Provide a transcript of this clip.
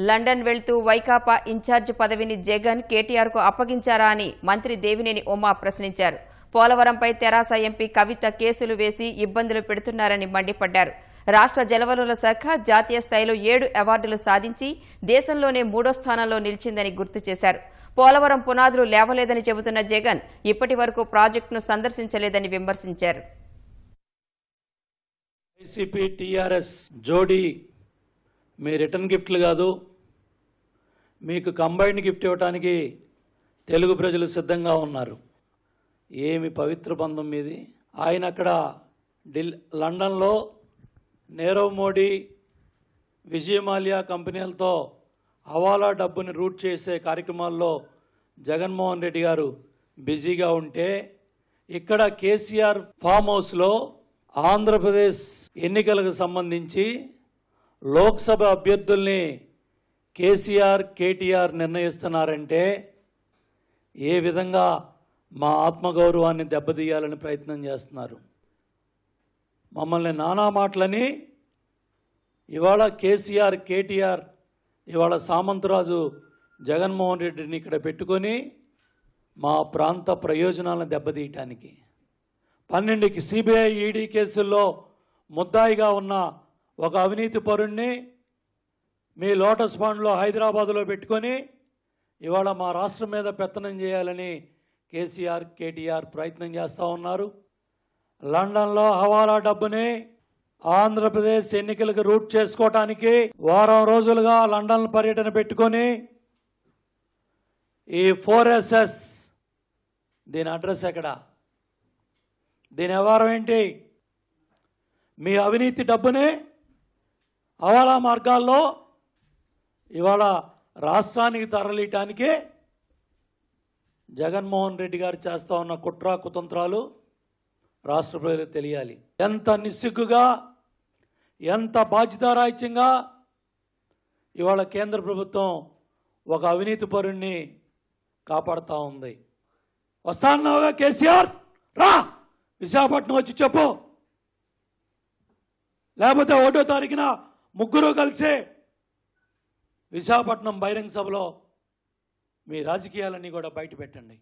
London వెళ్తూ Vaikapa incharge పదవిని జగన్ కేటీఆర్ కు అప్పగించారా అని మంత్రి దేవినేని ఉమా ప్రశ్నించారు. పోలవరంపై తెరాస ఎంపీ కవిత కేసులు వేసి ఇబ్బందులు పెడుతున్నారని మండిపడ్డారు. రాష్ట్ర జలవనరుల శాఖ జాతీయ స్థాయిలో 7 అవార్డులు సాధించి దేశంలోనే 3వ స్థానంలో నిలిచిందని గుర్తు చేశారు. పోలవరం పునాదులు లేవలేదని చెబుతున్న జగన్ ఇప్పటి వరకు ప్రాజెక్టును సందర్శించలేదని విమర్శించారు. ఐసీపీ టీఆర్ఎస్ జోడీ మీ రిటర్న్ గిఫ్ట్లు కాదు, మీకు కంబైన్డ్ గిఫ్ట్ ఇవ్వడానికి తెలుగు ప్రజలు సిద్ధంగా ఉన్నారు. ఏమి పవిత్ర బంధం మీది. ఆయన అక్కడ లండన్లో నీరవ్ మోడీ, విజయ్ మాల్యా కంపెనీలతో హవాలా డబ్బుని రూట్ చేసే కార్యక్రమాల్లో జగన్మోహన్ రెడ్డి గారు బిజీగా ఉంటే, ఇక్కడ కేసీఆర్ ఫామ్ హౌస్లో ఆంధ్రప్రదేశ్ ఎన్నికలకు సంబంధించి లోక్సభ అభ్యర్థుల్ని కేసీఆర్ కేటీఆర్ నిర్ణయిస్తున్నారంటే ఏ విధంగా మా ఆత్మగౌరవాన్ని దెబ్బతీయాలని ప్రయత్నం చేస్తున్నారు. మమ్మల్ని నానా మాటలని ఇవాళ కేసీఆర్ కేటీఆర్ ఇవాళ సామంతరాజు జగన్మోహన్ రెడ్డిని ఇక్కడ పెట్టుకొని మా ప్రాంత ప్రయోజనాలను దెబ్బతీయటానికి 12 సిబిఐ ఈడీ కేసుల్లో ముద్దాయిగా ఉన్న ఒక అవినీతి పరుణ్ణి మీ లోటస్ పాండ్లో హైదరాబాదులో పెట్టుకొని ఇవాళ మా రాష్ట్రం మీద పెత్తనం చేయాలని కేసీఆర్ కేటీఆర్ ప్రయత్నం చేస్తూ ఉన్నారు. లండన్లో హవాలా డబ్బుని ఆంధ్రప్రదేశ్ ఎన్నికలకు రూట్ చేసుకోవటానికి వారం రోజులుగా లండన్ పర్యటన పెట్టుకొని ఈ 4SS దీని అడ్రస్ ఎక్కడ, దీని వ్యవహారం ఏంటి? మీ అవినీతి డబ్బుని హవాలా మార్గాల్లో ఇవాళ రాష్ట్రానికి తరలియటానికి జగన్మోహన్ రెడ్డి గారు చేస్తూ ఉన్న కుట్ర కుతంత్రాలు రాష్ట్ర ప్రజలకు తెలియాలి. ఎంత నిస్సిగ్గుగా, ఎంత బాధ్యతారాహిత్యంగా ఇవాళ కేంద్ర ప్రభుత్వం ఒక అవినీతి పరుణ్ణి కాపాడుతూ ఉంది. వస్తాన్నావుగా కేసీఆర్, రా విశాఖపట్నం వచ్చి చెప్పు, లేకపోతే 1వ తారీఖున ముగ్గురు కలిసి విశాఖపట్నం బహిరంగ సభలో మీ రాజకీయాలన్నీ కూడా బయట పెట్టండి.